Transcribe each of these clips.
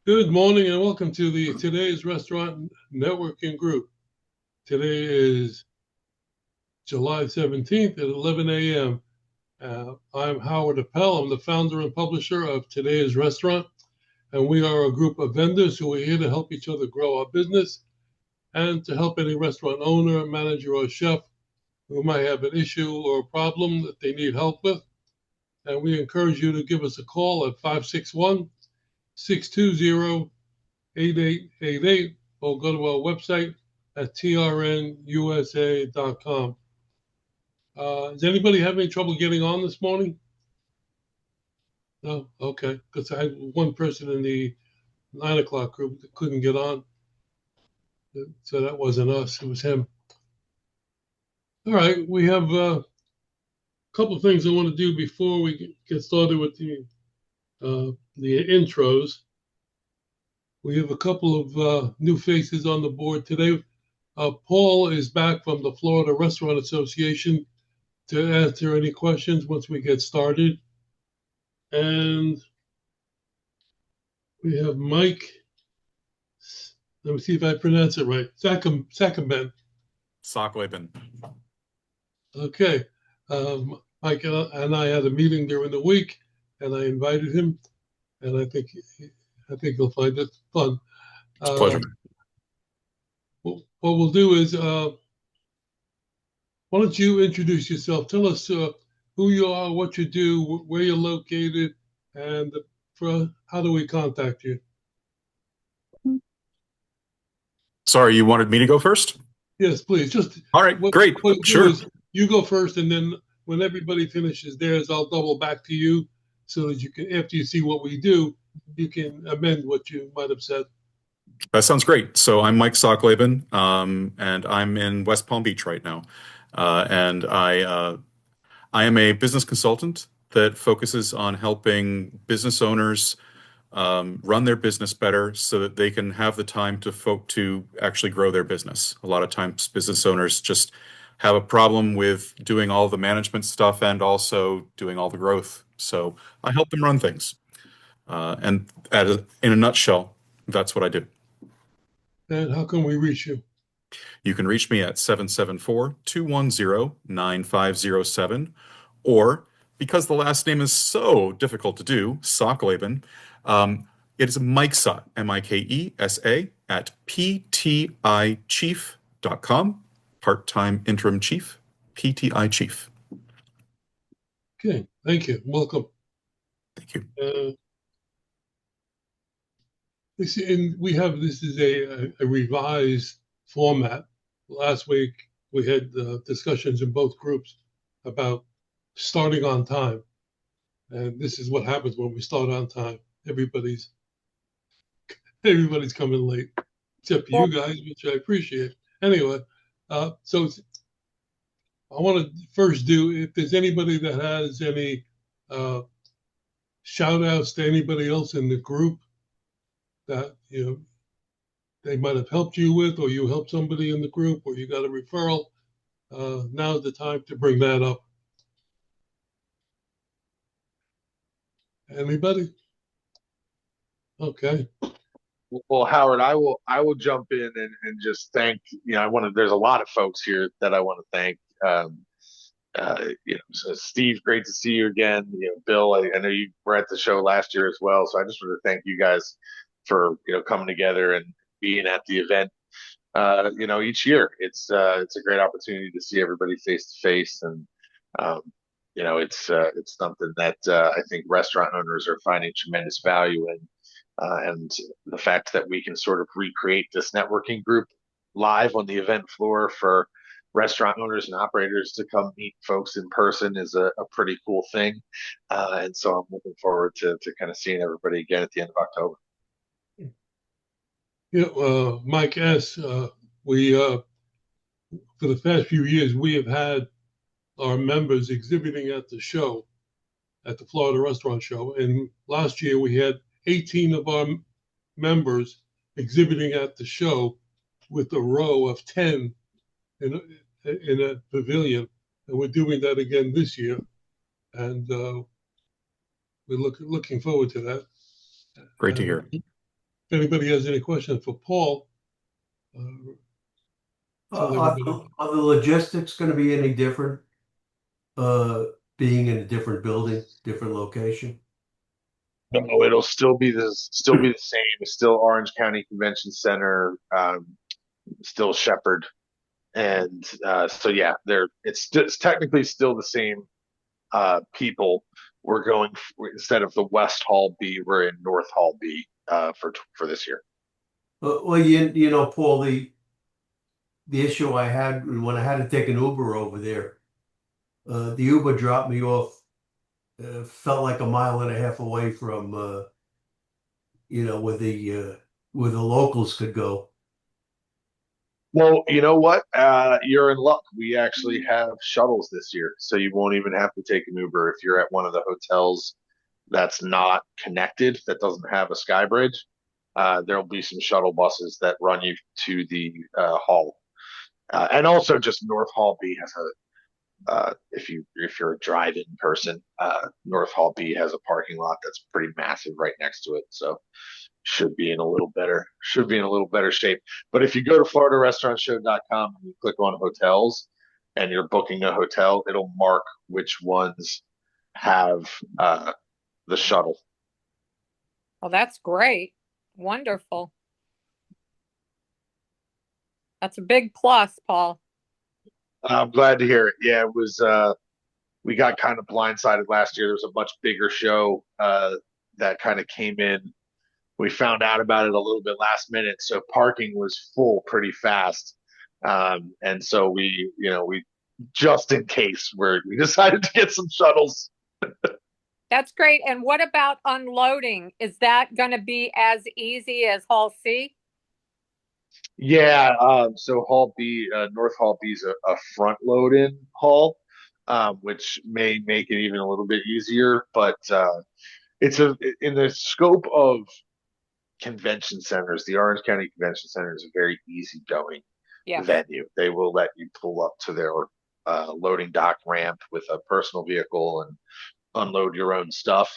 Good morning and welcome to the Today's Restaurant Networking Group. Today is July 17th at 11 a.m. I'm Howard Appel. I'm the founder and publisher of Today's Restaurant, and we are a group of vendors who are here to help each other grow our business and to help any restaurant owner, manager, or chef who might have an issue or a problem that they need help with. And we encourage you to give us a call at 561 620 8888 or go to our website at trnusa.com. Does anybody have any trouble getting on this morning? No? Okay. Because I had one person in the 9 o'clock group that couldn't get on. So that wasn't us, it was him. All right. We have a couple of things I want to do before we get started with the intros. We have a couple of new faces on the board today. Paul is back from the Florida Restaurant Association to answer any questions once we get started. And we have Mike. Let me see if I pronounce it right. Sachleben. Sachleben. Okay. Mike and I had a meeting during the week, and I invited him, and I think he'll find it fun. It's a pleasure. What we'll do is, why don't you introduce yourself? Tell us who you are, what you do, where you're located, and how do we contact you? Sorry, you wanted me to go first? Yes, please. Just all right, great. Sure. You go first, and then when everybody finishes theirs, I'll double back to you so that you can, after you see what we do, you can amend what you might have said. That sounds great. So I'm Mike Sachleben, and I'm in West Palm Beach right now. And I am a business consultant that focuses on helping business owners run their business better so that they can have the time to actually grow their business. A lot of times business owners just have a problem with doing all the management stuff and also doing all the growth. So I help them run things. In a nutshell, that's what I do. And how can we reach you? You can reach me at 774-210-9507, or because the last name is so difficult to do, Sachleben, it is Mikesa, Mikesa, at ptichief.com, part-time interim chief, PTI chief. Okay, thank you. Welcome. Thank you. This is a revised format. Last week we had discussions in both groups about starting on time, and this is what happens when we start on time. Everybody's coming late, except for you guys, which I appreciate. Anyway, so I want to first do, if there's anybody that has any shout outs to anybody else in the group that they might have helped you with, or you helped somebody in the group, or you got a referral, now's the time to bring that up. Anybody? Okay. Well, Howard, I will jump in and just thank, there's a lot of folks here that I want to thank. So Steve, great to see you again. Bill, I know you were at the show last year as well. So I just want to thank you guys for, coming together and being at the event. Each year it's a great opportunity to see everybody face to face. And, it's something that I think restaurant owners are finding tremendous value in. And the fact that we can sort of recreate this networking group live on the event floor for restaurant owners and operators to come meet folks in person is a pretty cool thing. And so I'm looking forward to kind of seeing everybody again at the end of October. Mike S., we, for the past few years, we have had our members exhibiting at the show, at the Florida Restaurant Show. And last year we had 18 of our members exhibiting at the show with a row of 10 in a pavilion. And we're doing that again this year. And we're looking forward to that. Great to hear. anybody has any questions for Paul, tell everybody. Are the logistics going to be any different? Being in a different building, different location? No, it'll still be the same. It's still Orange County Convention Center, still Shepherd, and so yeah, it's technically still the same people. We're going instead of the West Hall B, we're in North Hall B for this year. Well, you know, Paul, the issue I had when I had to take an Uber over there, the Uber dropped me off, felt like a mile and a half away from, you know, where the locals could go. Well, you know what? You're in luck. We actually have shuttles this year, so you won't even have to take an Uber if you're at one of the hotels that's not connected, that doesn't have a sky bridge. There'll be some shuttle buses that run you to the hall, and also just North Hall B has if you're a drive-in person, North Hall B has a parking lot that's pretty massive right next to it, so should be in a little better shape. But if you go to FloridaRestaurantShow.com and you click on hotels and you're booking a hotel, it'll mark which ones have the shuttle. Well, that's great. Wonderful. That's a big plus, Paul. I'm glad to hear it. Yeah, it was. We got kind of blindsided last year. There was a much bigger show that kind of came in. We found out about it a little bit last minute, so parking was full pretty fast, and so we just in case we decided to get some shuttles. That's great. And what about unloading? Is that going to be as easy as Hall C? Yeah, so Hall B, North Hall B is a front load-in hall, which may make it even a little bit easier, but it's in the scope of convention centers. The Orange County Convention Center is a very easygoing venue. They will let you pull up to their loading dock ramp with a personal vehicle and unload your own stuff.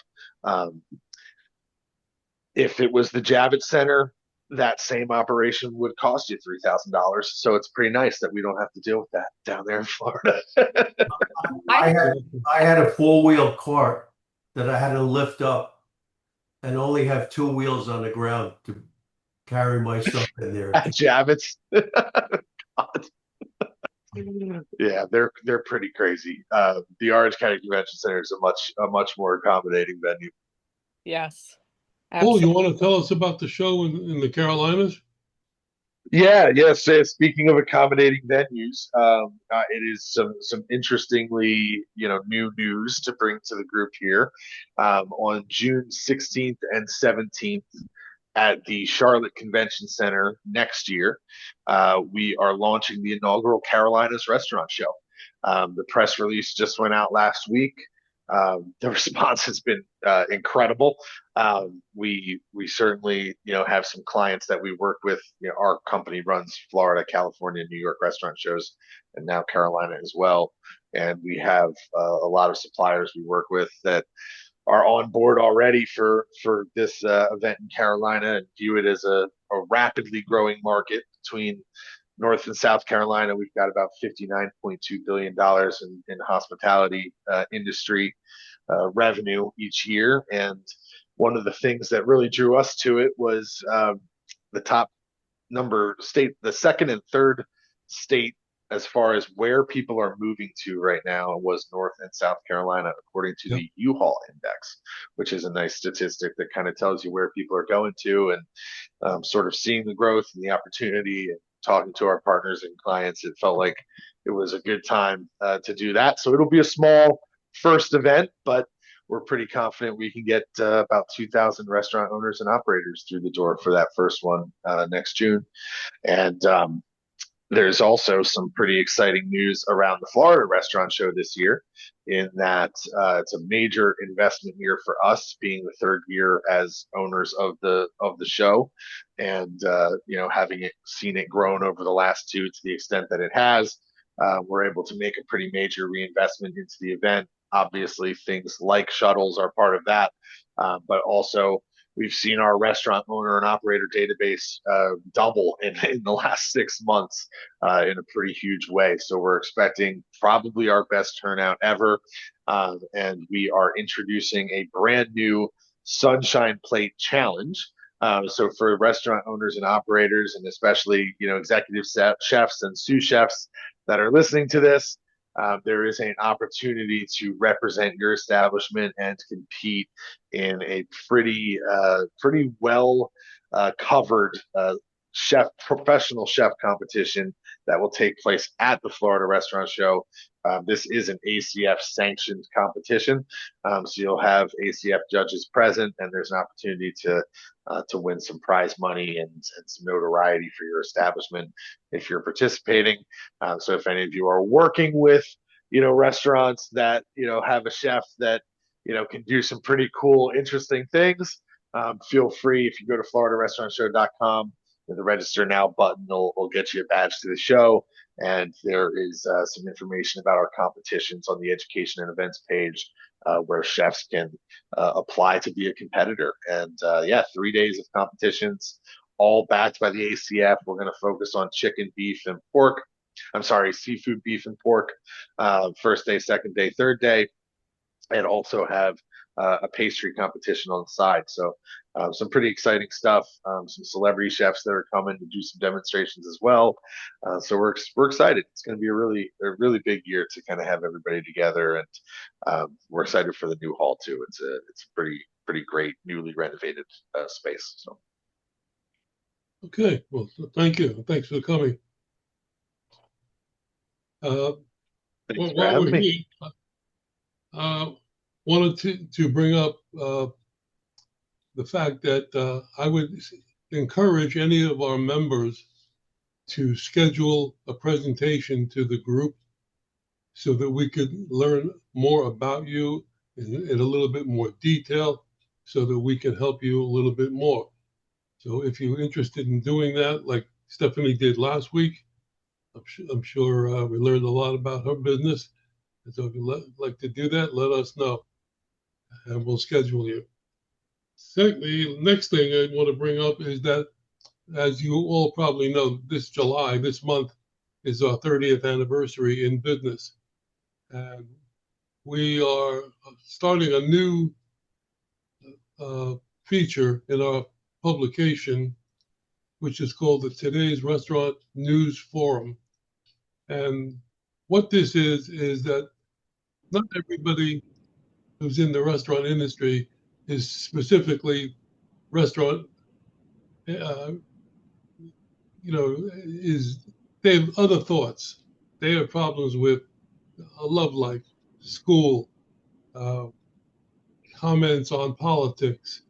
If it was the Javits Center, that same operation would cost you $3,000. So it's pretty nice that we don't have to deal with that down there in Florida. I had a 4-wheel cart that I had to lift up and only have 2 wheels on the ground to carry my stuff in there. At Javits. Yeah, they're pretty crazy. The Orange County Convention Center is a much more accommodating venue. Yes. Paul, you want to tell us about the show in the Carolinas? Yeah, yes. Speaking of accommodating venues, it is some interestingly, new news to bring to the group here. On June 16th and 17th at the Charlotte Convention Center next year, we are launching the inaugural Carolinas Restaurant Show. The press release just went out last week. The response has been incredible. We certainly have some clients that we work with. Our company runs Florida, California, New York restaurant shows, and now Carolina as well. And we have a lot of suppliers we work with that are on board already for this event in Carolina and view it as a rapidly growing market between North and South Carolina. We've got about $59.2 billion in hospitality industry revenue each year. And one of the things that really drew us to it was the top number state, the second and third state as far as where people are moving to right now was North and South Carolina, according to the U-Haul index, which is a nice statistic that kind of tells you where people are going to, and sort of seeing the growth and the opportunity and talking to our partners and clients. It felt like it was a good time to do that. So it'll be a small first event, but we're pretty confident we can get about 2,000 restaurant owners and operators through the door for that first one next June. And there's also some pretty exciting news around the Florida Restaurant Show this year, in that it's a major investment year for us, being the third year as owners of the show, and having seen it grown over the last two to the extent that it has. We're able to make a pretty major reinvestment into the event. Obviously, things like shuttles are part of that, but also we've seen our restaurant owner and operator database double in the last 6 months in a pretty huge way. So we're expecting probably our best turnout ever. And we are introducing a brand new Sunshine Plate Challenge. So for restaurant owners and operators, and especially executive chefs and sous chefs that are listening to this, there is an opportunity to represent your establishment and compete in a pretty well covered professional chef competition that will take place at the Florida Restaurant Show. This is an ACF sanctioned competition, so you'll have ACF judges present, and there's an opportunity to win some prize money and some notoriety for your establishment if you're participating. So if any of you are working with restaurants that have a chef that can do some pretty cool, interesting things, feel free. If you go to FloridaRestaurantShow.com, the register now button will get you a badge to the show, and there is some information about our competitions on the education and events page where chefs can apply to be a competitor. And 3 days of competitions, all backed by the ACF. We're going to focus on chicken, beef, and pork. I'm sorry, seafood, beef, and pork. First day, second day, third day, and also have a pastry competition on the side. So some pretty exciting stuff. Some celebrity chefs that are coming to do some demonstrations as well. So we're excited. It's going to be a really big year to kind of have everybody together, and we're excited for the new hall too. It's a pretty great newly renovated space. So. Okay, well, thank you. Thanks for coming. Thanks for having me. Wanted to bring up the fact that I would encourage any of our members to schedule a presentation to the group so that we could learn more about you in a little bit more detail, so that we can help you a little bit more. So if you're interested in doing that, like Stephanie did last week, I'm sure we learned a lot about her business. And so if you'd like to do that, let us know, and we'll schedule you. Secondly, the next thing I want to bring up is that, as you all probably know, this month, is our 30th anniversary in business. And we are starting a new feature in our publication, which is called the Today's Restaurant News Forum. And what this is that not everybody who's in the restaurant industry is specifically restaurant, they have other thoughts. They have problems with a love life, school, comments on politics,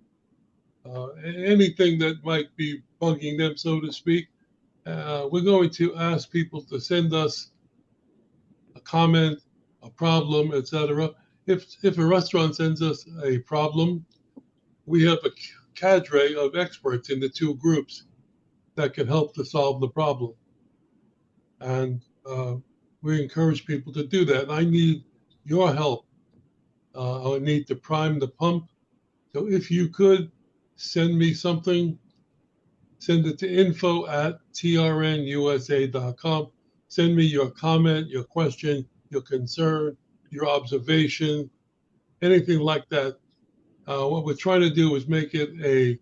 anything that might be bugging them, so to speak. We're going to ask people to send us a comment, a problem, etc. If a restaurant sends us a problem, we have a cadre of experts in the two groups that can help to solve the problem. And we encourage people to do that. And I need your help. I need to prime the pump. So if you could send me something, send it to info@trnusa.com. Send me your comment, your question, your concern, your observation, anything like that. What we're trying to do is make it a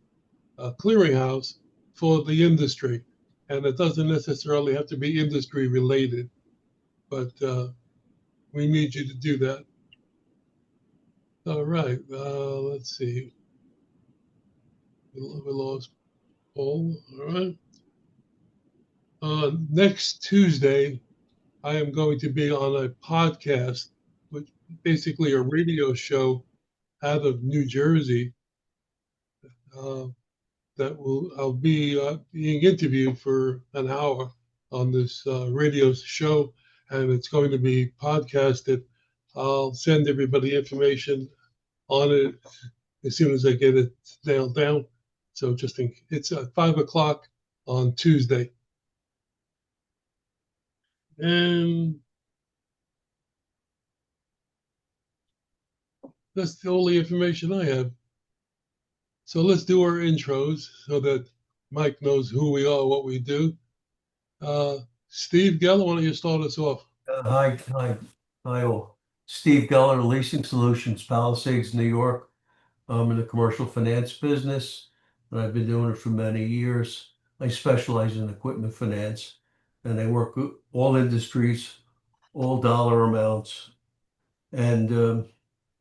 clearinghouse for the industry. And it doesn't necessarily have to be industry related, but we need you to do that. All right, let's see. We lost Paul. All right. Next Tuesday, I am going to be on a podcast, which basically a radio show out of New Jersey. I'll be being interviewed for an hour on this radio show, and it's going to be podcasted. I'll send everybody information on it as soon as I get it nailed down. So it's at 5 o'clock on Tuesday. And that's the only information I have. So let's do our intros so that Mike knows who we are, what we do. Steve Geller, why don't you start us off? Hi, all. Steve Geller, Leasing Solutions, Palisades, New York. I'm in the commercial finance business, and I've been doing it for many years. I specialize in equipment finance, and I work with all industries, all dollar amounts, and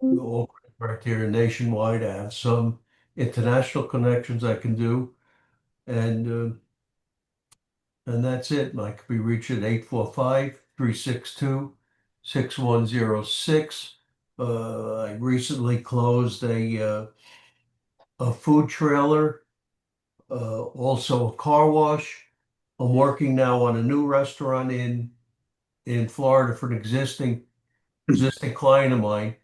all criteria nationwide. I have some international connections I can do, and that's it. I could be reached at 845-362-6106. I recently closed a food trailer, also a car wash. I'm working now on a new restaurant in Florida for an existing client of mine.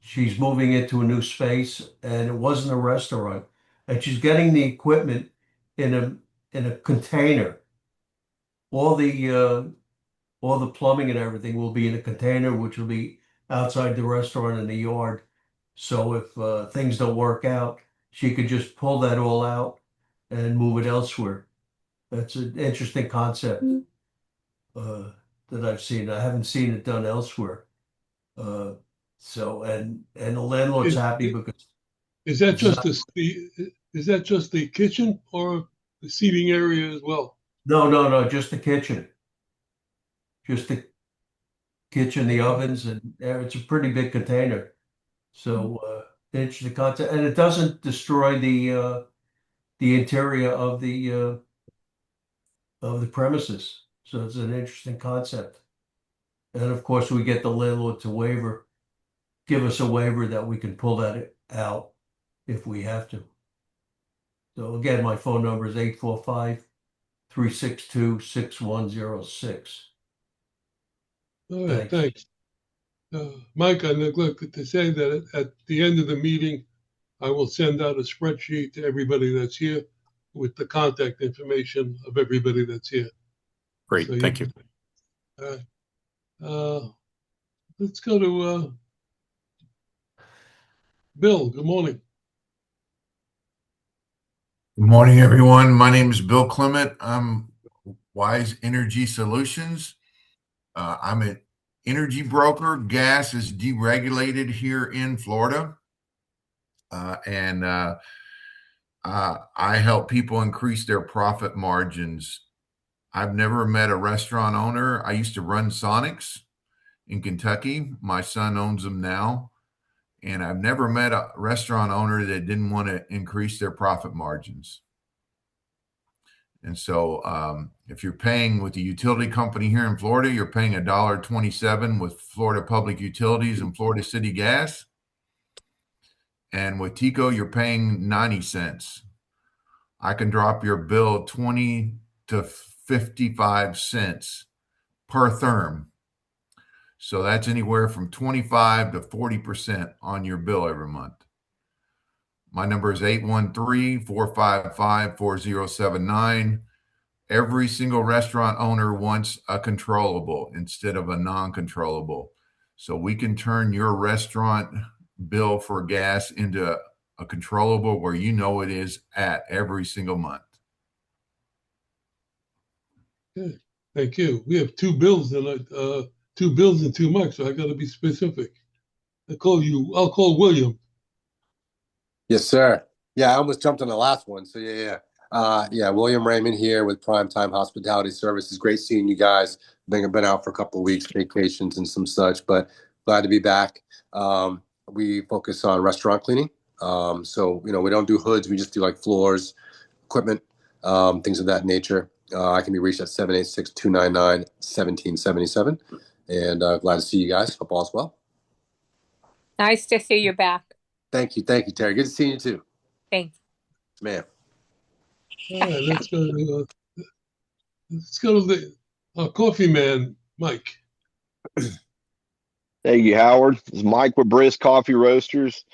She's moving into a new space, and it wasn't a restaurant. And she's getting the equipment in a container. All the plumbing and everything will be in a container, which will be outside the restaurant in the yard. So if things don't work out, she could just pull that all out and move it elsewhere. That's an interesting concept that I've seen. I haven't seen it done elsewhere. And the landlord's Is, happy because is that it's just not. is that just the kitchen or the seating area as well? No, just the kitchen. Just the kitchen, the ovens, and it's a pretty big container. So interesting concept, and it doesn't destroy the interior of the premises. So it's an interesting concept. And of course, we get the landlord to give us a waiver that we can pull that out if we have to. So again, my phone number is 845-362-6106. All right, Thanks. thanks. Mike, I neglected to say that at the end of the meeting, I will send out a spreadsheet to everybody that's here with the contact information of everybody that's here. Great, So thank you. All right. Let's go to Bill. Good morning. Good morning, everyone. My name is Bill Clement. I'm Wise Energy Solutions. I'm an energy broker. Gas is deregulated here in Florida. And I help people increase their profit margins. I've never met a restaurant owner. I used to run Sonics in Kentucky. My son owns them now. And I've never met a restaurant owner that didn't want to increase their profit margins. And so if you're paying with the utility company here in Florida, you're paying $1.27 with Florida Public Utilities and Florida City Gas. And with TECO, you're paying 90 cents. I can drop your bill 20 to 55 cents per therm. So that's anywhere from 25 to 40% on your bill every month. My number is 813-455-4079. Every single restaurant owner wants a controllable instead of a non-controllable. So we can turn your restaurant bill for gas into a controllable where you know it is at every single month. Good. Thank you. We have two bills tonight, 2 bills and 2 mics, so I got to be specific. I'll call William. Yes, sir. Yeah, I almost jumped on the last one. So yeah. William Raymond here with Primetime Hospitality Services. Great seeing you guys. Been out for a couple of weeks, vacations and some such, but glad to be back. We focus on restaurant cleaning. So we don't do hoods. We just do like floors, equipment, things of that nature. I can be reached at 786-299-1777. And glad to see you guys. Hope all's well. Nice to see you back. Thank you, Terry. Good to see you too. Thanks. Ma'am. All right, let's go to the coffee man, Mike. Thank you, Howard. This is Mike with Brisk Coffee Roasters,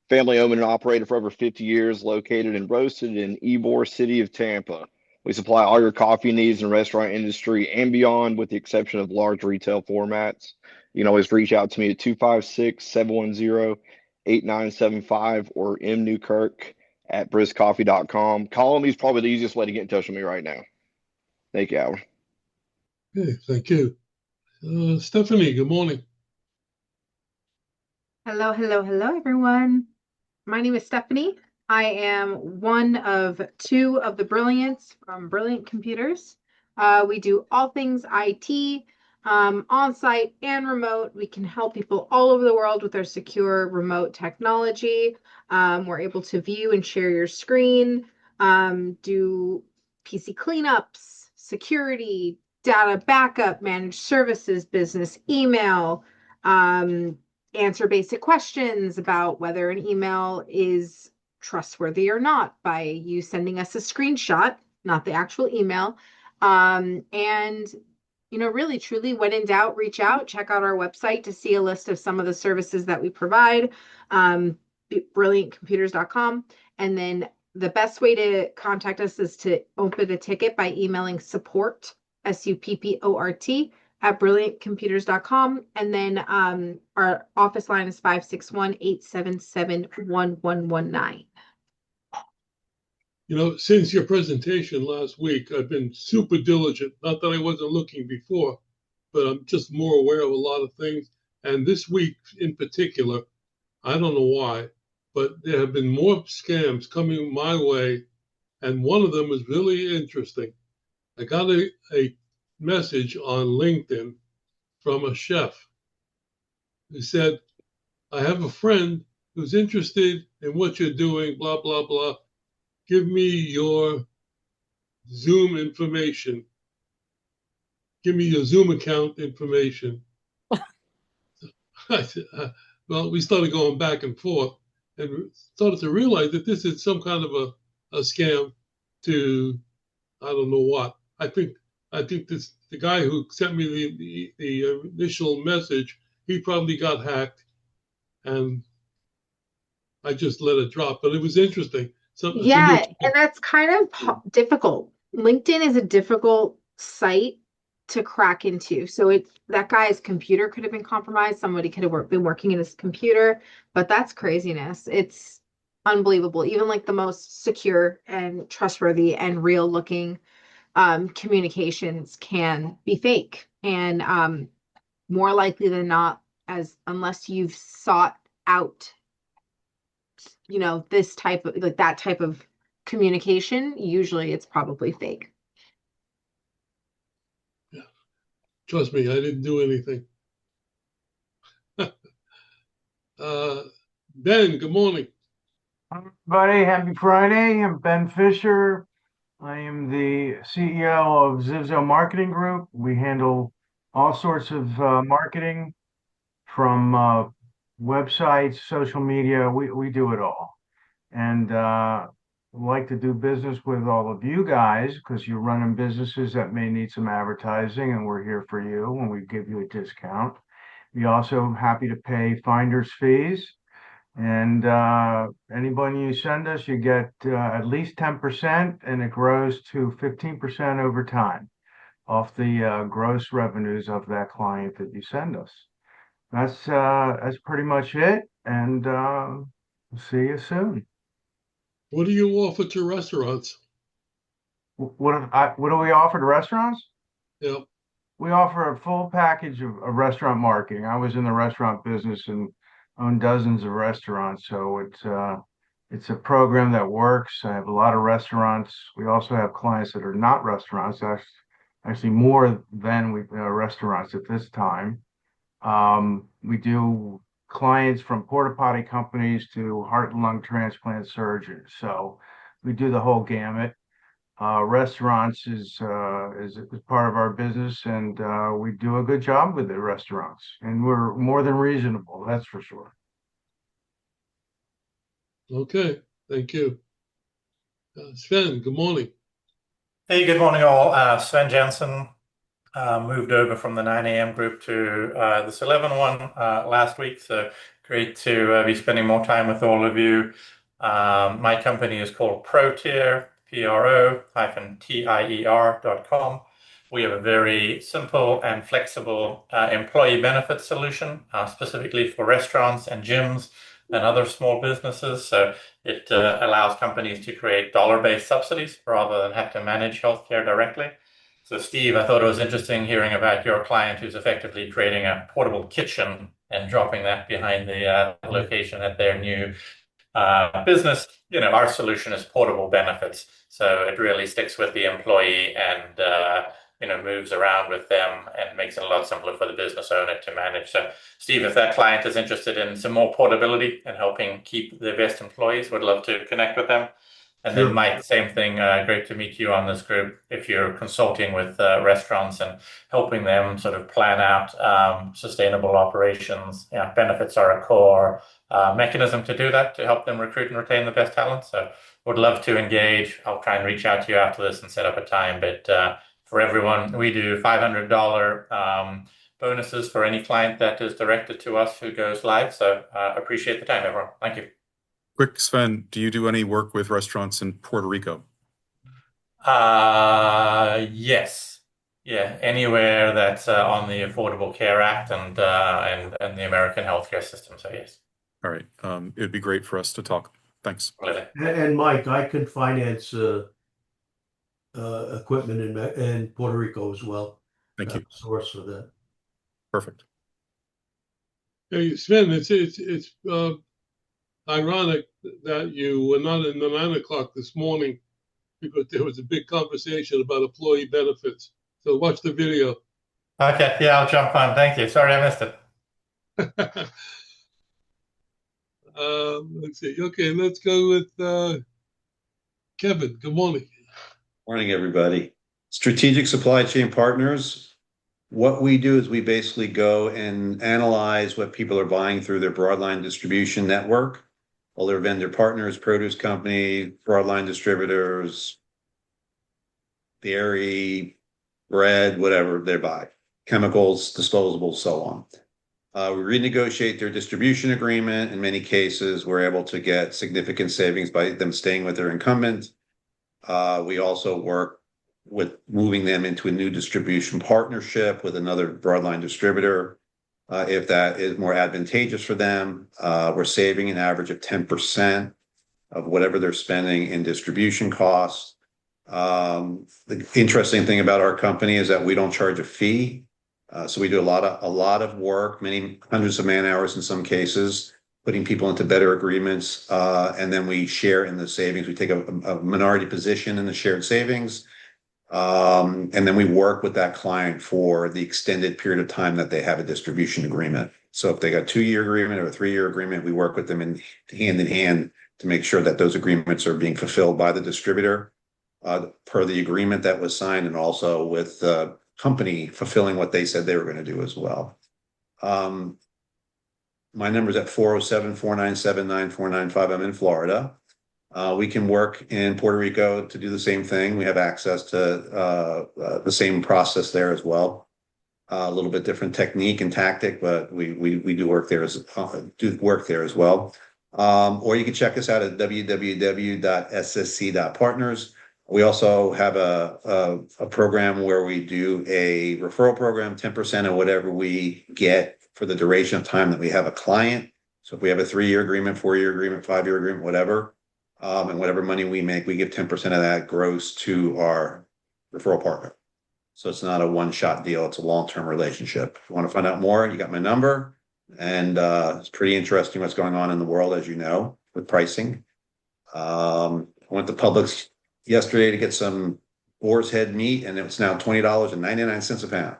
family owned and operated for over 50 years, located and roasted in Ybor City of Tampa. We supply all your coffee needs in the restaurant industry and beyond, with the exception of large retail formats. You can always reach out to me at 256-710-8975 or mnewkirk at briskcoffee.com. Calling me is probably the easiest way to get in touch with me right now. Thank you, Howard. Okay, thank you. Stephanie, good morning. Hello, everyone. My name is Stephanie. I am one of two of the Brilliants from Brilliant Computers. We do all things IT, on-site and remote. We can help people all over the world with our secure remote technology. We're able to view and share your screen, do PC cleanups, security, data backup, managed services, business email, answer basic questions about whether an email is trustworthy or not by you sending us a screenshot, not the actual email. And, really, truly, when in doubt, reach out, check out our website to see a list of some of the services that we provide, brilliantcomputers.com. And then the best way to contact us is to open a ticket by emailing support, SUPPORT, at brilliantcomputers.com. And then our office line is 561-877-1119. Since your presentation last week, I've been super diligent. Not that I wasn't looking before, but I'm just more aware of a lot of things. And this week in particular, I don't know why, but there have been more scams coming my way. And one of them was really interesting. I got a message on LinkedIn from a chef who said, I have a friend who's interested in what you're doing, blah, blah, blah. Give me your Zoom information. Give me your Zoom account information. Well, we started going back and forth and started to realize that this is some kind of a scam to, I don't know what. I think the guy who sent me the initial message, he probably got hacked, and I just let it drop. But it was interesting. And that's kind of difficult. LinkedIn is a difficult site to crack into. So that guy's computer could have been compromised. Somebody could have been working in his computer, but that's craziness. It's unbelievable. Even like the most secure and trustworthy and real looking communications can be fake. And more likely than not, unless you've sought out this type of that type of communication, usually it's probably fake. Yeah. Trust me, I didn't do anything. Ben, good morning. Everybody, happy Friday. I'm Ben Fisher. I am the CEO of Zivzo Marketing Group. We handle all sorts of marketing from websites, social media. We do it all. And like to do business with all of you guys because you're running businesses that may need some advertising, and we're here for you when we give you a discount. We also happy to pay finder's fees. And anybody you send us, you get at least 10%, and it grows to 15% over time off the gross revenues of that client that you send us. That's pretty much it, and see you soon. What do you offer to restaurants? What do we offer to restaurants? Yeah. We offer a full package of restaurant marketing. I was in the restaurant business and own dozens of restaurants, so it's a program that works. I have a lot of restaurants. We also have clients that are not restaurants, actually more than restaurants at this time. We do clients from porta potty companies to heart and lung transplant surgeons. So we do the whole gamut. Restaurants is part of our business, and we do a good job with the restaurants, and we're more than reasonable, that's for sure. Okay, thank you. Sven, good morning. Hey, good morning, all. Sven Jensen moved over from the 9 a.m. group to this 11 one last week, so great to be spending more time with all of you. My company is called ProTier, pro-tier.com. We have a very simple and flexible employee benefit solution, specifically for restaurants and gyms and other small businesses. So it allows companies to create dollar-based subsidies rather than have to manage healthcare directly. So Steve, I thought it was interesting hearing about your client who's effectively creating a portable kitchen and dropping that behind the location at their new business. Our solution is portable benefits. So it really sticks with the employee and moves around with them and makes it a lot simpler for the business owner to manage. So Steve, if that client is interested in some more portability and helping keep the best employees, would love to connect with them. And then Mike, same thing. Great to meet you on this group. If you're consulting with restaurants and helping them sort of plan out sustainable operations, benefits are a core mechanism to do that, to help them recruit and retain the best talent. So would love to engage. I'll try and reach out to you after this and set up a time. But for everyone, we do $500 bonuses for any client that is directed to us who goes live. So appreciate the time, everyone. Thank you. Quick, Sven, do you do any work with restaurants in Puerto Rico? Yes. Yeah, anywhere that's on the Affordable Care Act and the American healthcare system. So yes. All right. It'd be great for us to talk. Thanks. And Mike, I could finance equipment in Puerto Rico as well. Thank you. Source for that. Perfect. Hey, Sven, it's ironic that you were not in the 9 o'clock this morning because there was a big conversation about employee benefits. So watch the video. Okay, yeah, I'll jump on. Thank you. Sorry, I missed it. Let's see. Okay, let's go with Kevin. Good morning. Morning, everybody. Strategic Supply Chain Partners. What we do is we basically go and analyze what people are buying through their broadline distribution network, all their vendor partners, produce company, broadline distributors, dairy, bread, whatever they buy, chemicals, disposables, so on. We renegotiate their distribution agreement. In many cases, we're able to get significant savings by them staying with their incumbent. We also work with moving them into a new distribution partnership with another broadline distributor. If that is more advantageous for them, we're saving an average of 10% of whatever they're spending in distribution costs. The interesting thing about our company is that we don't charge a fee. So we do a lot of work, many hundreds of man hours in some cases, putting people into better agreements, and then we share in the savings. We take a minority position in the shared savings, and then we work with that client for the extended period of time that they have a distribution agreement. So if they got a 2-year agreement or a 3-year agreement, we work with them in hand to make sure that those agreements are being fulfilled by the distributor per the agreement that was signed, and also with the company fulfilling what they said they were going to do as well. My number is at 407-497-9495. I'm in Florida. We can work in Puerto Rico to do the same thing. We have access to the same process there as well. A little bit different technique and tactic, but we do work there as well. Or you can check us out at www.ssc.partners. We also have a program where we do a referral program, 10% of whatever we get for the duration of time that we have a client. So if we have a 3-year agreement, 4-year agreement, 5-year agreement, whatever, and whatever money we make, we give 10% of that gross to our referral partner. So it's not a one-shot deal. It's a long-term relationship. If you want to find out more, you got my number. And it's pretty interesting what's going on in the world, as you know, with pricing. I went to Publix yesterday to get some boar's head meat, and it's now $20.99 a pound.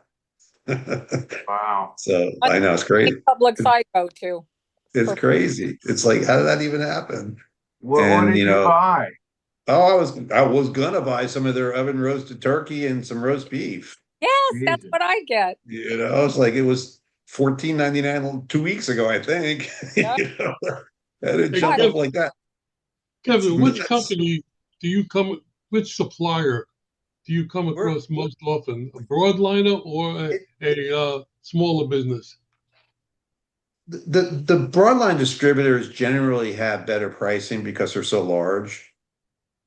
Wow. So I know it's crazy. Public I go to. It's crazy. It's like, how did that even happen? What did you buy? Oh, I was gonna buy some of their oven roasted turkey and some roast beef. Yes, that's what I get. It's like it was $14.99 2 weeks ago, I think. Yep. And it jumped up like that. Kevin, which company do you which supplier do you come across most often? A broadliner or a smaller business? The broadline distributors generally have better pricing because they're so large.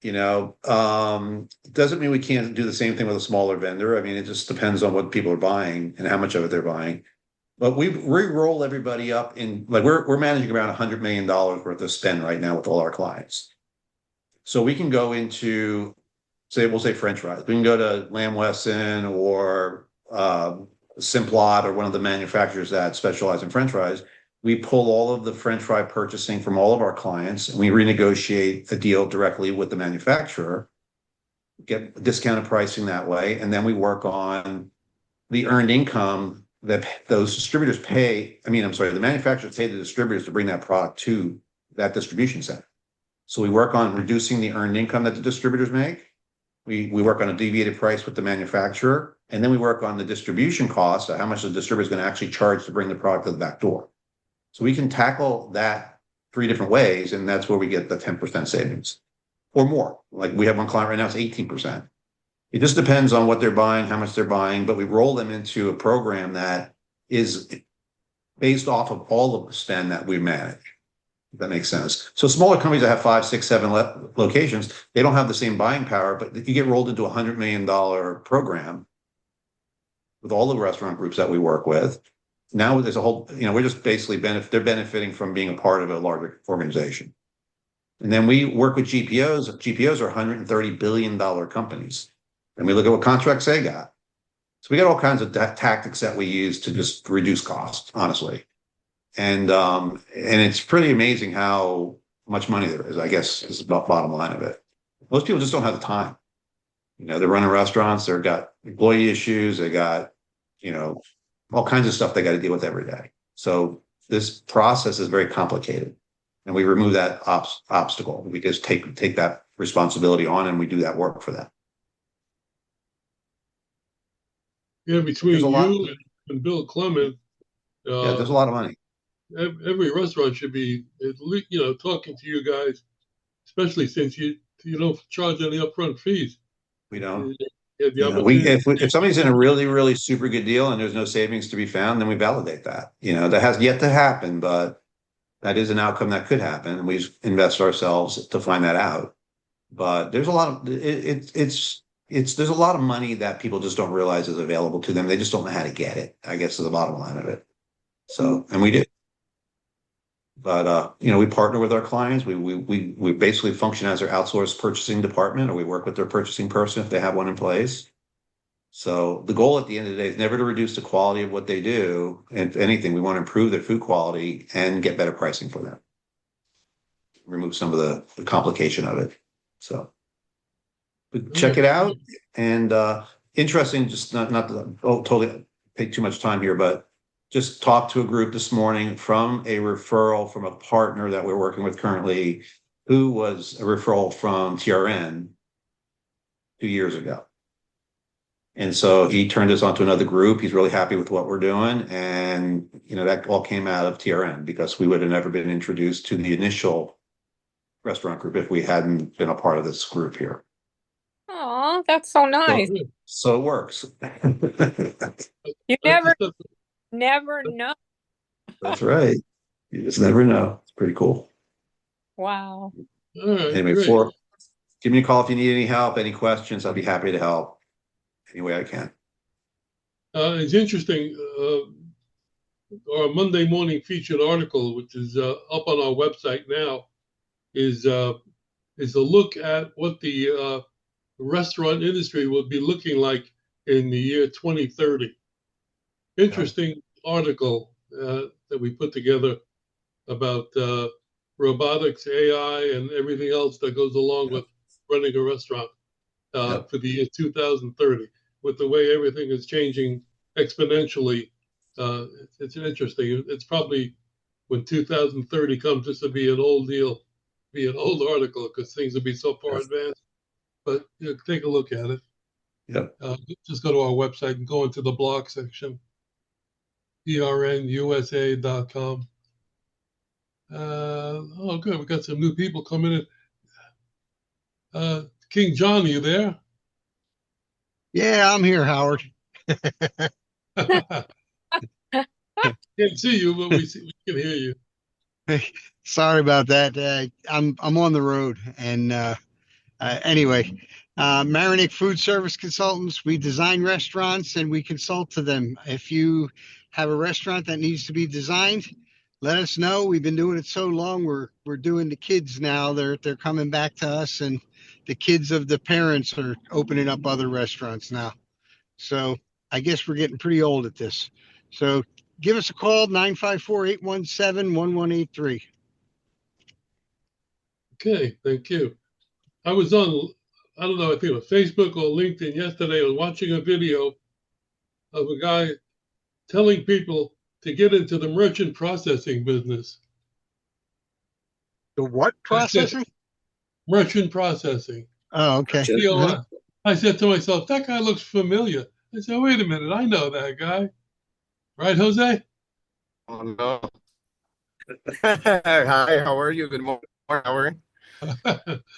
Doesn't mean we can't do the same thing with a smaller vendor. I mean, it just depends on what people are buying and how much of it they're buying. But we roll everybody up in, like, we're managing around $100 million worth of spend right now with all our clients. So we can go into, we'll say French fries. We can go to Lamb Weston or Simplot or one of the manufacturers that specialize in French fries. We pull all of the French fry purchasing from all of our clients, and we renegotiate a deal directly with the manufacturer, get discounted pricing that way, and then we work on the earned income that those distributors pay. The manufacturers pay the distributors to bring that product to that distribution center. So we work on reducing the earned income that the distributors make. We work on a deviated price with the manufacturer, and then we work on the distribution cost, how much the distributor is going to actually charge to bring the product to the back door. So we can tackle that 3 different ways, and that's where we get the 10% savings or more. Like we have one client right now, it's 18%. It just depends on what they're buying, how much they're buying, but we roll them into a program that is based off of all of the spend that we manage. If that makes sense. So smaller companies that have 5, 6, 7 locations, they don't have the same buying power, but you get rolled into a $100 million program with all the restaurant groups that we work with. Now there's a whole, we're just basically they're benefiting from being a part of a larger organization. And then we work with GPOs. GPOs are $130 billion companies. And we look at what contracts they got. So we got all kinds of tactics that we use to just reduce costs, honestly. And it's pretty amazing how much money there is, I guess, is the bottom line of it. Most people just don't have the time. They're running restaurants, they've got employee issues, they got, all kinds of stuff they got to deal with every day. So this process is very complicated. And we remove that obstacle. We just take that responsibility on and we do that work for them. Yeah, between you and Bill Clement, there's a lot of money. Every restaurant should be at least, talking to you guys, especially since you don't charge any upfront fees. We don't. If somebody's in a really, really super good deal and there's no savings to be found, then we validate that. That has yet to happen, but that is an outcome that could happen, and we invest ourselves to find that out. But there's a lot of there's a lot of money that people just don't realize is available to them. They just don't know how to get it, I guess, is the bottom line of it. So, and we do. But we partner with our clients. We basically function as their outsourced purchasing department, or we work with their purchasing person if they have one in place. So the goal at the end of the day is never to reduce the quality of what they do. And if anything, we want to improve their food quality and get better pricing for them. Remove some of the complication of it. So but check it out. And interesting, just not to totally take too much time here, but just talked to a group this morning from a referral from a partner that we're working with currently, who was a referral from TRN 2 years ago. And so he turned us onto another group. He's really happy with what we're doing. And, that all came out of TRN, because we would have never been introduced to the initial restaurant group if we hadn't been a part of this group here. Oh, that's so nice. So it works. You never know. That's right. You just never know. It's pretty cool. Wow. All right, anyway, give me a call if you need any help, any questions. I'll be happy to help any way I can. It's interesting. Our Monday morning featured article, which is up on our website now, is a look at what the restaurant industry will be looking like in the year 2030. Interesting article that we put together about robotics, AI, and everything else that goes along with running a restaurant for the year 2030. With the way everything is changing exponentially, it's interesting. It's probably when 2030 comes, this will be an old deal, be an old article, because things will be so far advanced. But take a look at it. Just go to our website and go into the blog section. ERNUSA.com. Oh, good. We got some new people coming in. King John, are you there? Yeah, I'm here, Howard. Can't see you, but we can hear you. Sorry about that. I'm on the road, and Anyway, Marinick Food Service Consultants, we design restaurants and we consult to them. If you have a restaurant that needs to be designed, let us know. We've been doing it so long. We're doing the kids now. They're coming back to us, and the kids of the parents are opening up other restaurants now. So I guess we're getting pretty old at this. So give us a call, 954-817-1183. Okay, thank you. I was on, I don't know, I think it was Facebook or LinkedIn yesterday. I was watching a video of a guy telling people to get into the merchant processing business. The what processing? Merchant processing. Oh, okay. POS. I said to myself, that guy looks familiar. I said, wait a minute, I know that guy. Right, Jose? Oh, no. Hi, how are you? Good morning, Howard.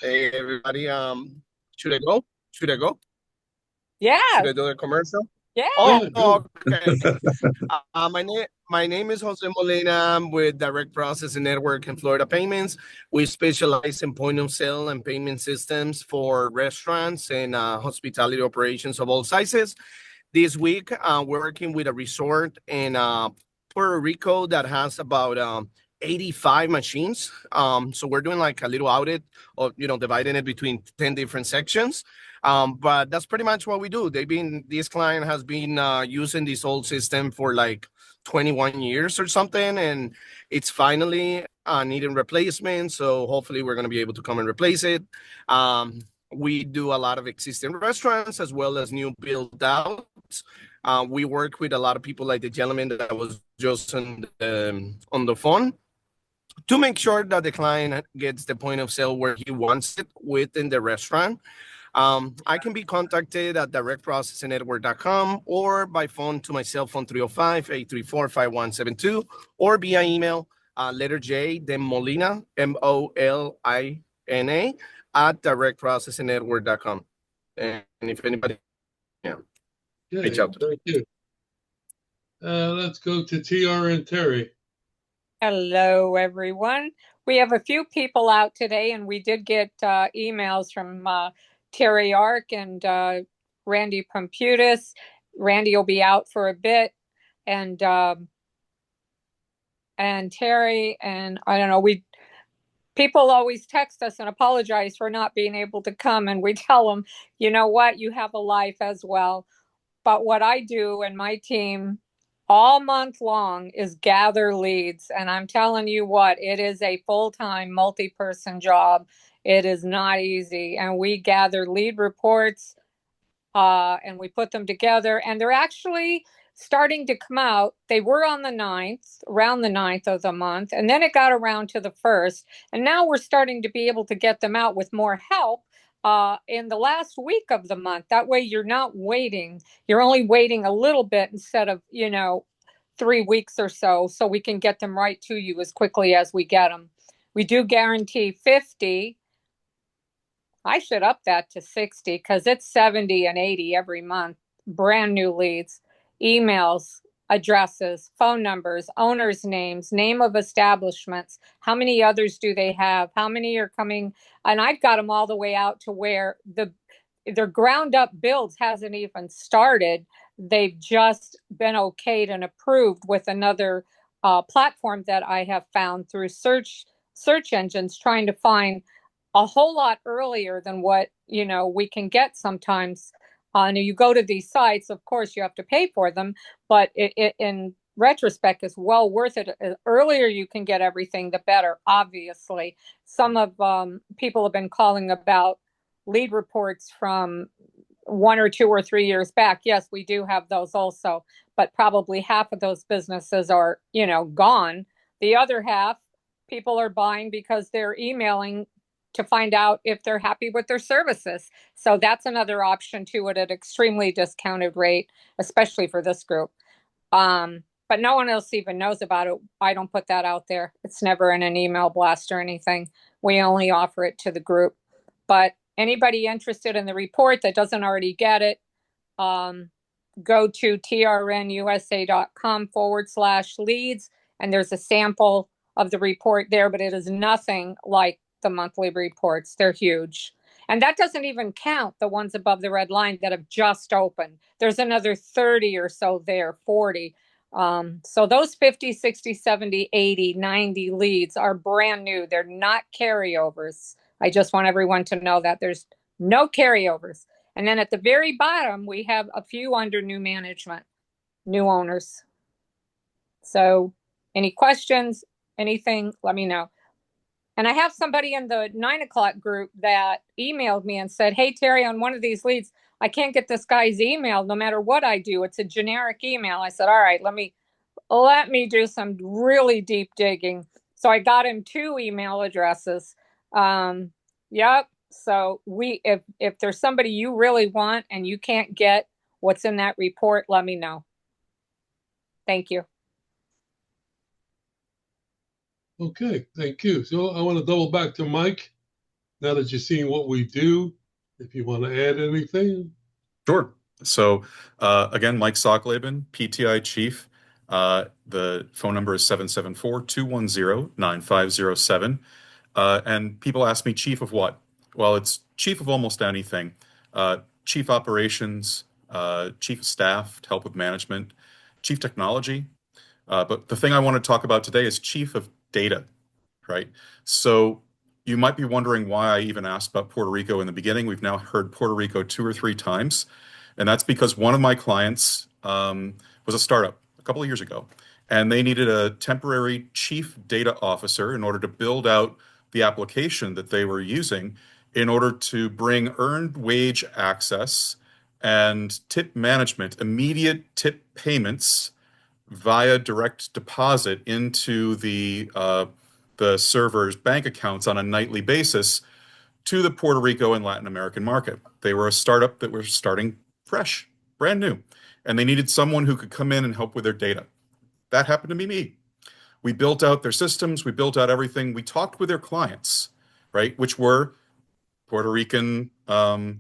Hey, everybody. Should I go? Should I go? Yeah. Should I do the commercial? Yeah. Oh, okay. My name is Jose Molina. I'm with Direct Processing Network in Florida Payments. We specialize in point of sale and payment systems for restaurants and hospitality operations of all sizes. This week, we're working with a resort in Puerto Rico that has about 85 machines. So we're doing like a little audit of, dividing it between 10 different sections. But that's pretty much what we do. This client has been using this old system for like 21 years or something, and it's finally needing replacement. So hopefully we're going to be able to come and replace it. We do a lot of existing restaurants as well as new build outs. We work with a lot of people like the gentleman that was just on the phone to make sure that the client gets the point of sale where he wants it within the restaurant. I can be contacted at directprocessingnetwork.com or by phone to my cell phone 305-834-5172 or via email, letter J, then Molina, MOLINA, at directprocessingnetwork.com. And if anybody, reach out. Thank you. Let's go to TRN Terry. Hello, everyone. We have a few people out today, and we did get emails from Terry Ark and Randy Pomputis. Randy will be out for a bit, and Terry, and I don't know, people always text us and apologize for not being able to come, and we tell them, you know what, you have a life as well. But what I do and my team all month long is gather leads. And I'm telling you what, it is a full-time multi-person job. It is not easy. And we gather lead reports and we put them together, and they're actually starting to come out. They were on the 9th, around the 9th of the month, and then it got around to the 1st. And now we're starting to be able to get them out with more help in the last week of the month. That way you're not waiting. You're only waiting a little bit instead of, 3 weeks or so we can get them right to you as quickly as we get them. We do guarantee 50. I should up that to 60 because it's 70 and 80 every month. Brand new leads, emails, addresses, phone numbers, owners' names, name of establishments, how many others do they have, how many are coming, and I've got them all the way out to where their ground up builds hasn't even started. They've just been okayed and approved with another platform that I have found through search engines, trying to find a whole lot earlier than what we can get sometimes. You go to these sites, of course you have to pay for them, but it in retrospect is well worth it. The earlier you can get everything, the better. Obviously, some of people have been calling about lead reports from 1 or 2 or 3 years back. Yes, we do have those also, but probably half of those businesses are gone. The other half, people are buying because they're emailing to find out if they're happy with their services. So that's another option to it at extremely discounted rate, especially for this group. But no one else even knows about it. I don't put that out there. It's never in an email blast or anything. We only offer it to the group. But anybody interested in the report that doesn't already get it, go to trnusa.com/leads, and there's a sample of the report there, but it is nothing like the monthly reports. They're huge. And that doesn't even count the ones above the red line that have just opened. There's another 30 or so there, 40. So those 50, 60, 70, 80, 90 leads are brand new. They're not carryovers. I just want everyone to know that there's no carryovers. And then at the very bottom, we have a few under new management, new owners. So any questions, anything, let me know. And I have somebody in the 9 o'clock group that emailed me and said, hey, Terry, on one of these leads, I can't get this guy's email no matter what I do. It's a generic email. I said, all right, let me do some really deep digging. So I got him 2 email addresses. Yep. So if there's somebody you really want and you can't get what's in that report, let me know. Thank you. Okay, thank you. So I want to double back to Mike. Now that you've seen what we do, if you want to add anything. Sure. So again, Mike Sachleben, PTI Chief. The phone number is 774-210-9507. And people ask me, chief of what? Well, it's chief of almost anything. Chief operations, chief of staff to help with management, chief technology. But the thing I want to talk about today is chief of data, right? So you might be wondering why I even asked about Puerto Rico in the beginning. We've now heard Puerto Rico 2 or 3 times. And that's because one of my clients was a startup a couple of years ago, and they needed a temporary chief data officer in order to build out the application that they were using in order to bring earned wage access and tip management, immediate tip payments via direct deposit into the server's bank accounts on a nightly basis to the Puerto Rico and Latin American market. They were a startup that was starting fresh, brand new, and they needed someone who could come in and help with their data. That happened to be me. We built out their systems, we built out everything. We talked with their clients, right, which were Puerto Rican, a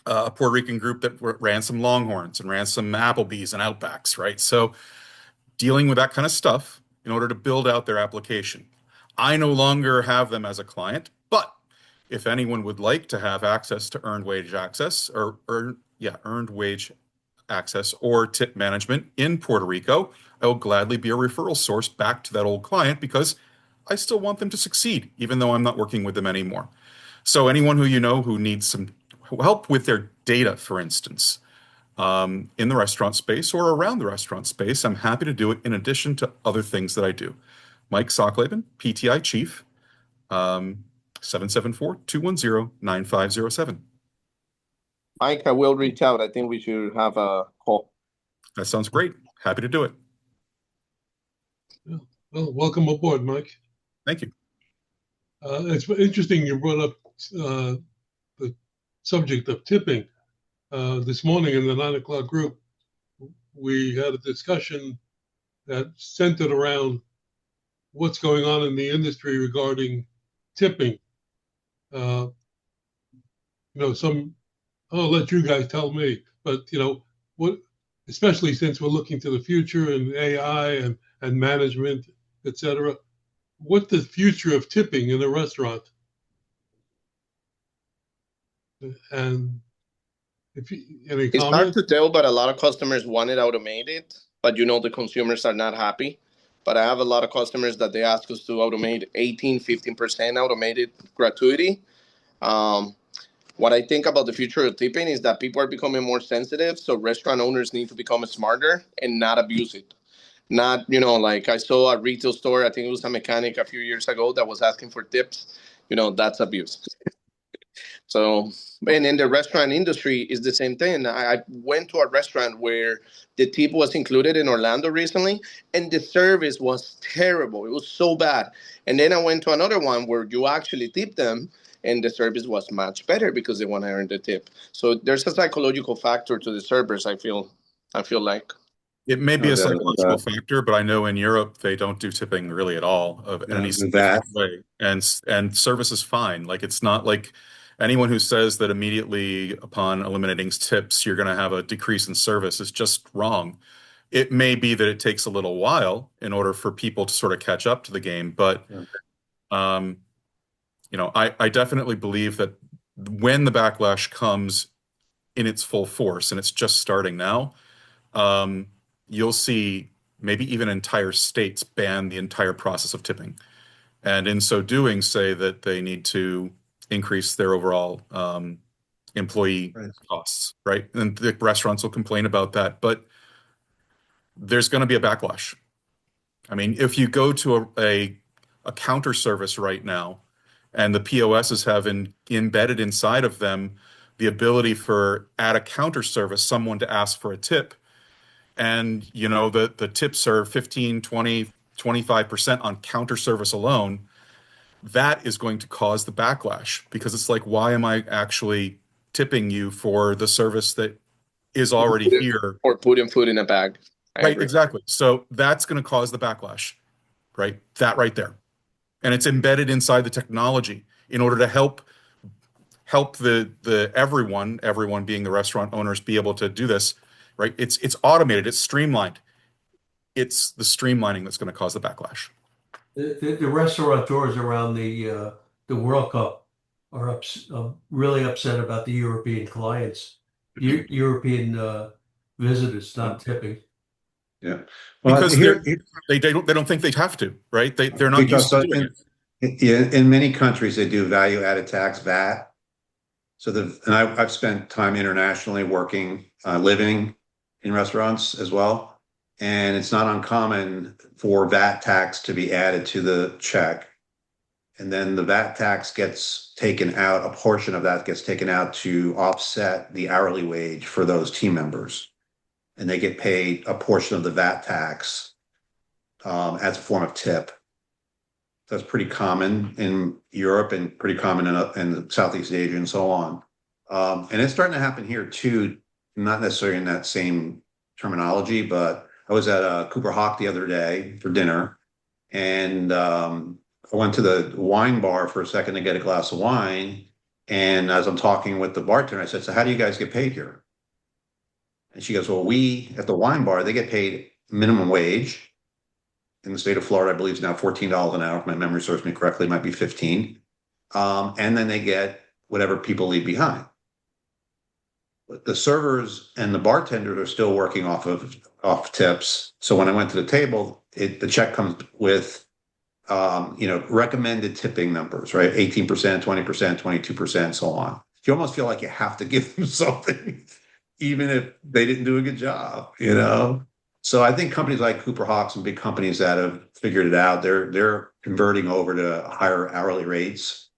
Puerto Rican group that ran some Longhorns and ran some Applebee's and Outbacks, right? So dealing with that kind of stuff in order to build out their application. I no longer have them as a client, but if anyone would like to have access to earned wage access earned wage access or tip management in Puerto Rico, I will gladly be a referral source back to that old client because I still want them to succeed, even though I'm not working with them anymore. So anyone who you know who needs some help with their data, for instance, in the restaurant space or around the restaurant space, I'm happy to do it in addition to other things that I do. Mike Sachleben, PTI Chief, 774-210-9507. Mike, I will reach out. I think we should have a call. That sounds great. Happy to do it. Well, welcome aboard, Mike. Thank you. It's interesting you brought up the subject of tipping. This morning in the 9 o'clock group, we had a discussion that centered around what's going on in the industry regarding tipping. I'll let you guys tell me, but what, especially since we're looking to the future and AI and management, etc. What's the future of tipping in a restaurant? And if you, any It's hard comment? to tell, but a lot of customers want it automated, but the consumers are not happy. But I have a lot of customers that they ask us to automate 15% automated gratuity. What I think about the future of tipping is that people are becoming more sensitive, so restaurant owners need to become smarter and not abuse it. Not, like I saw a retail store, I think it was a mechanic a few years ago that was asking for tips. That's abuse. So, and in the restaurant industry is the same thing. I went to a restaurant where the tip was included in Orlando recently, and the service was terrible. It was so bad. And then I went to another one where you actually tip them, and the service was much better because they want to earn the tip. So there's a psychological factor to the servers, I feel like. It may be a psychological factor, but I know in Europe they don't do tipping really at all of any significant way, and service is fine. Like it's not like anyone who says that immediately upon eliminating tips you're going to have a decrease in service is just wrong. It may be that it takes a little while in order for people to sort of catch up to the game, but I definitely believe that when the backlash comes in its full force, and it's just starting now, you'll see maybe even entire states ban the entire process of tipping. And in so doing, say that they need to increase their overall employee costs, right? And the restaurants will complain about that, but there's going to be a backlash. I mean, if you go to a counter service right now, and the POSs have embedded inside of them the ability for, at a counter service, someone to ask for a tip, and the tips are 15, 20, 25% on counter service alone, that is going to cause the backlash, because it's like, why am I actually tipping you for the service that is already here? Or putting food in a bag. Right, exactly. So that's going to cause the backlash, right? That right there. And it's embedded inside the technology in order to help the everyone being the restaurant owners, be able to do this, right? It's automated, it's streamlined. It's the streamlining that's going to cause the backlash. The restaurateurs around the World Cup are really upset about the European clients, European visitors not tipping. Yeah, well, because they don't think they'd have to, right? They're not used to doing it. In many countries, they do value-added tax, VAT. So I've spent time internationally working, living in restaurants as well. And it's not uncommon for VAT tax to be added to the check. And then the VAT tax gets taken out, a portion of that gets taken out to offset the hourly wage for those team members. And they get paid a portion of the VAT tax as a form of tip. That's pretty common in Europe and pretty common in Southeast Asia and so on. And it's starting to happen here too, not necessarily in that same terminology, but I was at Cooper Hawk the other day for dinner, and I went to the wine bar for a second to get a glass of wine. And as I'm talking with the bartender, I said, "So how do you guys get paid here?" And she goes, "Well, we at the wine bar, they get paid minimum wage. In the state of Florida, I believe it's now $14 an hour, if my memory serves me correctly, it might be 15. And then they get whatever people leave behind. But the servers and the bartenders are still working off tips. So when I went to the table, the check comes with recommended tipping numbers, right? 18%, 20%, 22%, so on. You almost feel like you have to give them something, even if they didn't do a good job, So I think companies like Cooper Hawks and big companies that have figured it out, they're converting over to higher hourly rates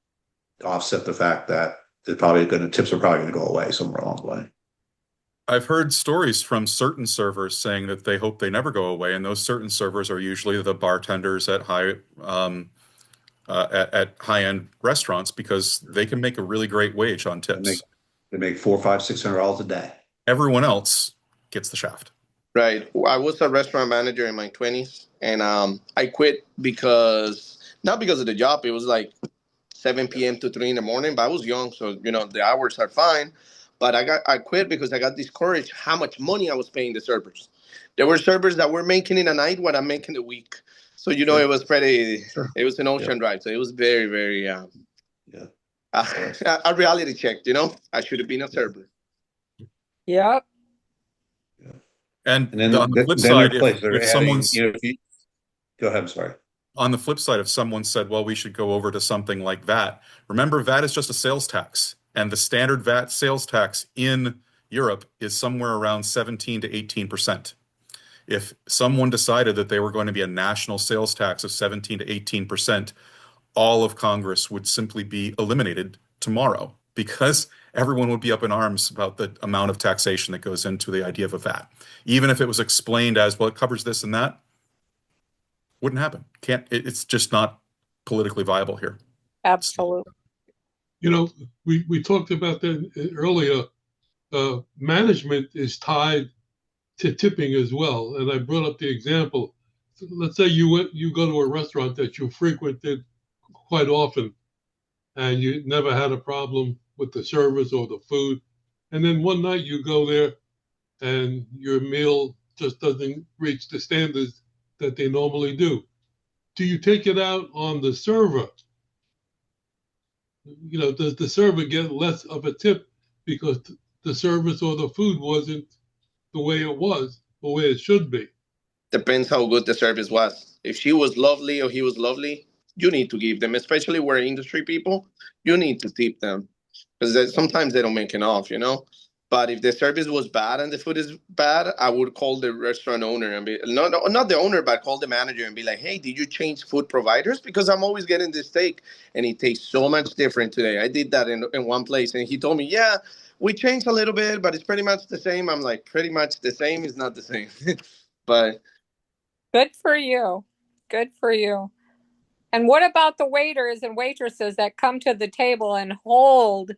to offset the fact that tips are probably going to go away somewhere along the way. I've heard stories from certain servers saying that they hope they never go away, and those certain servers are usually the bartenders at high-end restaurants, because they can make a really great wage on tips. They make $400, $500, $600 a day. Everyone else gets the shaft. Right. I was a restaurant manager in my 20s, and I quit not because of the job. It was like 7 p.m. to 3 in the morning, but I was young, so the hours are fine. But I quit because I got discouraged how much money I was paying the servers. There were servers that were making in a night what I'm making a week. So it was pretty. Sure. It was an ocean drive, so it was very, very a reality check. I should have been a server. Yep. And then on the flip side, if someone's go ahead, I'm sorry. On the flip side, if someone said, well, we should go over to something like VAT, remember, VAT is just a sales tax, and the standard VAT sales tax in Europe is somewhere around 17 to 18%. If someone decided that they were going to be a national sales tax of 17 to 18%, all of Congress would simply be eliminated tomorrow, because everyone would be up in arms about the amount of taxation that goes into the idea of a VAT. Even if it was explained as, well, it covers this and that, wouldn't happen. It's just not politically viable here. Absolutely. We talked about that earlier. Management is tied to tipping as well. And I brought up the example. Let's say you go to a restaurant that you frequented quite often, and you never had a problem with the service or the food. And then one night you go there and your meal just doesn't reach the standards that they normally do. Do you take it out on the server? does the server get less of a tip because the service or the food wasn't the way it was, the way it should be? Depends how good the service was. If she was lovely or he was lovely, you need to give them, especially we're industry people, you need to tip them because sometimes they don't make enough, you know. But if the service was bad and the food is bad, I would call the restaurant owner and be not the owner, but call the manager and be like, "Hey, did you change food providers? Because I'm always getting this steak and it tastes so much different today. I did that in one place and he told me, yeah, we changed a little bit, but it's pretty much the same." I'm like, pretty much the same is not the same, but. Good for you. Good for you. And what about the waiters and waitresses that come to the table and hold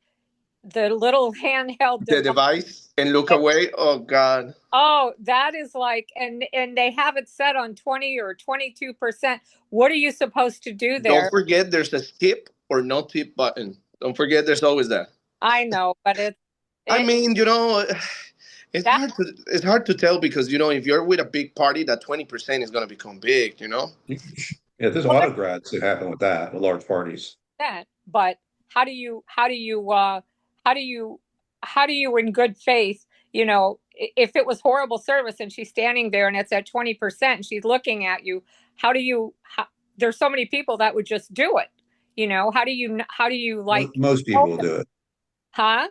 the little handheld The device and look away? Oh, God. Oh, that is like, and they have it set on 20 or 22%. What are you supposed to do there? Don't forget there's a tip or no tip button. Don't forget there's always that. I know, but I mean, it's hard to tell because, if you're with a big party, that 20% is going to become big, Yeah, there's auto grads that happen with that, with large parties. But how do you in good faith, if it was horrible service and she's standing there and it's at 20% and she's looking at you, there's so many people that would just do it. How do you like? Most people will do it. Huh?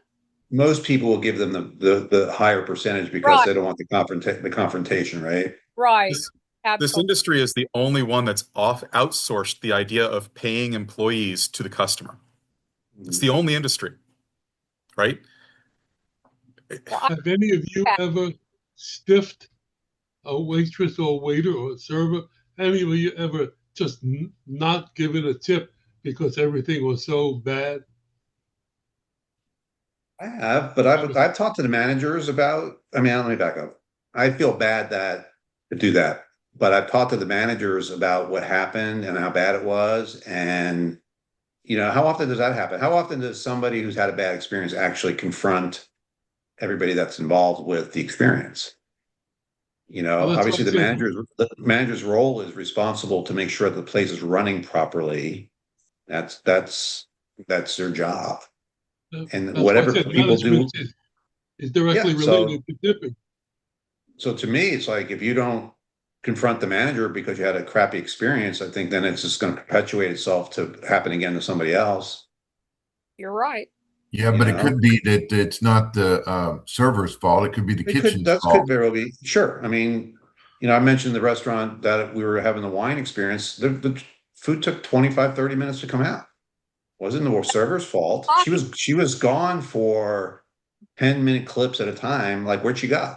Most people will give them the higher percentage because they don't want the confrontation, right? Right. This industry is the only one that's outsourced the idea of paying employees to the customer. It's the only industry, right? Have any of you ever stiffed a waitress or a waiter or a server? Any of you ever just not given a tip because everything was so bad? I have, but I've talked to the managers about. I mean, let me back up. I feel bad to do that, but I've talked to the managers about what happened and how bad it was, and how often does that happen? How often does somebody who's had a bad experience actually confront everybody that's involved with the experience? Obviously the manager's role is responsible to make sure that the place is running properly. That's their job. And whatever people do is directly related to tipping. So to me, it's like if you don't confront the manager because you had a crappy experience, I think then it's just going to perpetuate itself to happen again to somebody else. You're right. Yeah, but it could be that it's not the server's fault. It could be the kitchen's fault. That could very well be. Sure. I mean, I mentioned the restaurant that we were having the wine experience. The food took 25, 30 minutes to come out. Wasn't the server's fault. She was gone for 10-minute clips at a time. Like, where'd she go?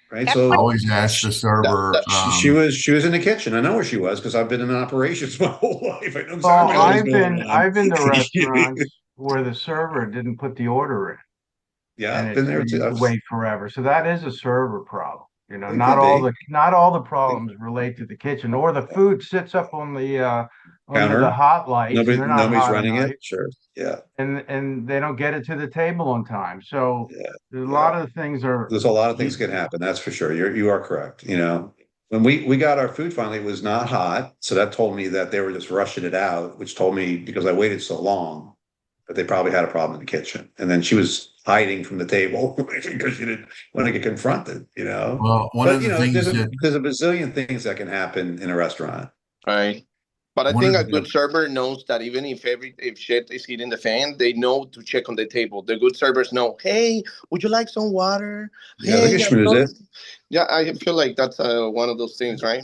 Right. So I always ask the server. She was in the kitchen. I know where she was because I've been in operations my whole life. I know exactly I've been to restaurants where the server didn't put the order in. Yeah, I've been there too. Wait forever. So that is a server problem. Not all the problems relate to the kitchen, or the food sits up on the under the hot lights. Nobody's running it. Sure. Yeah. And they don't get it to the table on time. So there's a lot of things there's a lot of things can happen. That's for sure. You are correct. When we got our food finally, it was not hot. So that told me that they were just rushing it out, which told me because I waited so long that they probably had a problem in the kitchen. And then she was hiding from the table because she didn't want to get confronted, Well, one of the things there's a bazillion things that can happen in a restaurant. Right. But I think a good server knows that even if shit is hitting the fan, they know to check on the table. The good servers know, hey, would you like some water? Yeah, yeah, I feel like that's one of those things, right?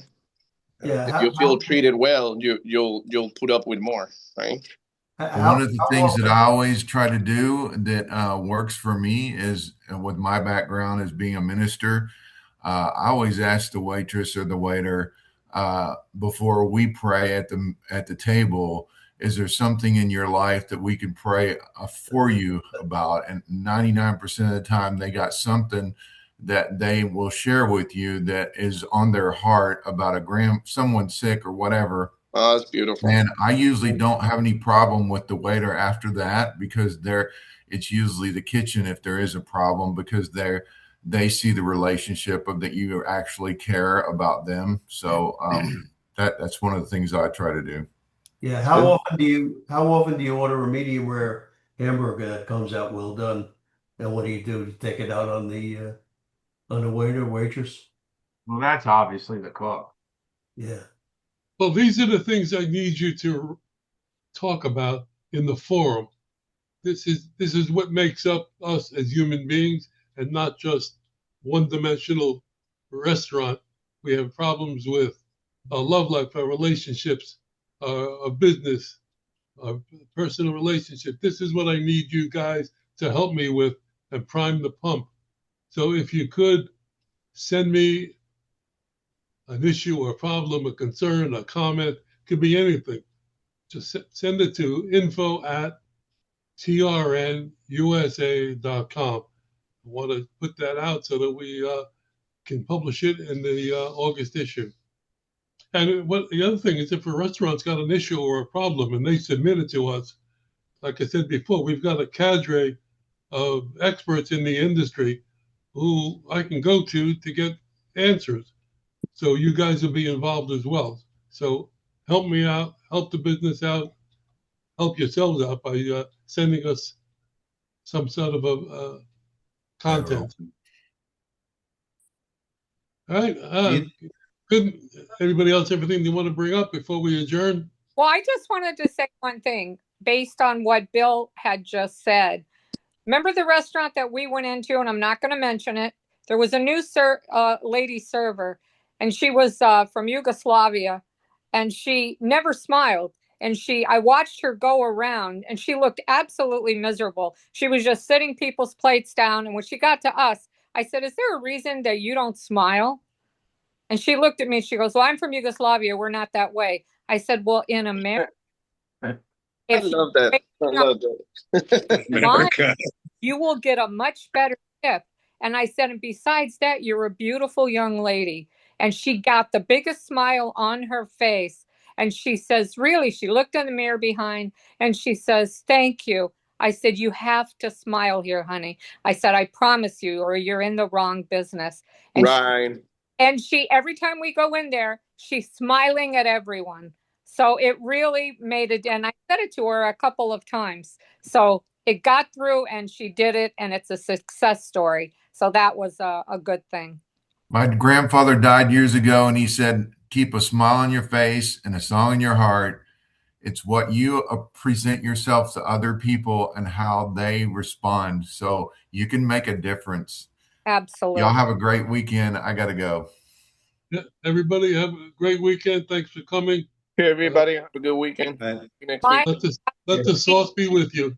Yeah. If you feel treated well, you'll put up with more, right? One of the things that I always try to do that works for me is, with my background as being a minister, I always ask the waitress or the waiter before we pray at the table, is there something in your life that we can pray for you about? And 99% of the time, they got something that they will share with you that is on their heart about someone sick or whatever. Oh, that's beautiful. And I usually don't have any problem with the waiter after that, because it's usually the kitchen if there is a problem, because they see the relationship of that you actually care about them. So that's one of the things I try to do. Yeah. Good. How often do you order a medium rare hamburger that comes out well done? And what do? You take it out on the waiter, waitress? Well, that's obviously the cook. Yeah. Well, these are the things I need you to talk about in the forum. This is what makes up us as human beings and not just one-dimensional restaurant. We have problems with our love life, our relationships, our business, our personal relationship. This is what I need you guys to help me with and prime the pump. So if you could send me an issue or a problem, a concern, a comment, could be anything. Just send it to info@trnusa.com. I want to put that out so that we can publish it in the August issue. And what the other thing is, if a restaurant's got an issue or a problem and they submit it to us, like I said before, we've got a cadre of experts in the industry who I can go to get answers. So you guys will be involved as well. So help me out, help the business out, help yourselves out by sending us some sort of a content. All right. Good. Everybody else, everything you want to bring up before we adjourn? Well, I just wanted to say one thing based on what Bill had just said. Remember the restaurant that we went into, and I'm not going to mention it. There was a new lady server, and she was from Yugoslavia, and she never smiled. And I watched her go around, and she looked absolutely miserable. She was just sitting people's plates down. And when she got to us, I said, "Is there a reason that you don't smile?" And she looked at me. She goes, "Well, I'm from Yugoslavia. We're not that way." I said, "Well, in America, I if love that. I love that. smile, you will get a much better tip." And I said, "And besides that, you're a beautiful young lady." And she got the biggest smile on her face. And she says, really, she looked in the mirror behind and she says, "Thank you." I said, "You have to smile here, honey." I said, "I promise you, or you're in the wrong business." And Right. she, every time we go in there, she's smiling at everyone. So it really made it. And I said it to her a couple of times. So it got through and she did it, and it's a success story. So that was a good thing. My grandfather died years ago, and he said, keep a smile on your face and a song in your heart. It's what you present yourself to other people and how they respond. So you can make a difference. Absolutely. Y'all have a great weekend. I got to go. Yeah, everybody have a great weekend. Thanks for coming. Hey, everybody, have a good weekend. Bye. See you next week. Let the sauce be with you.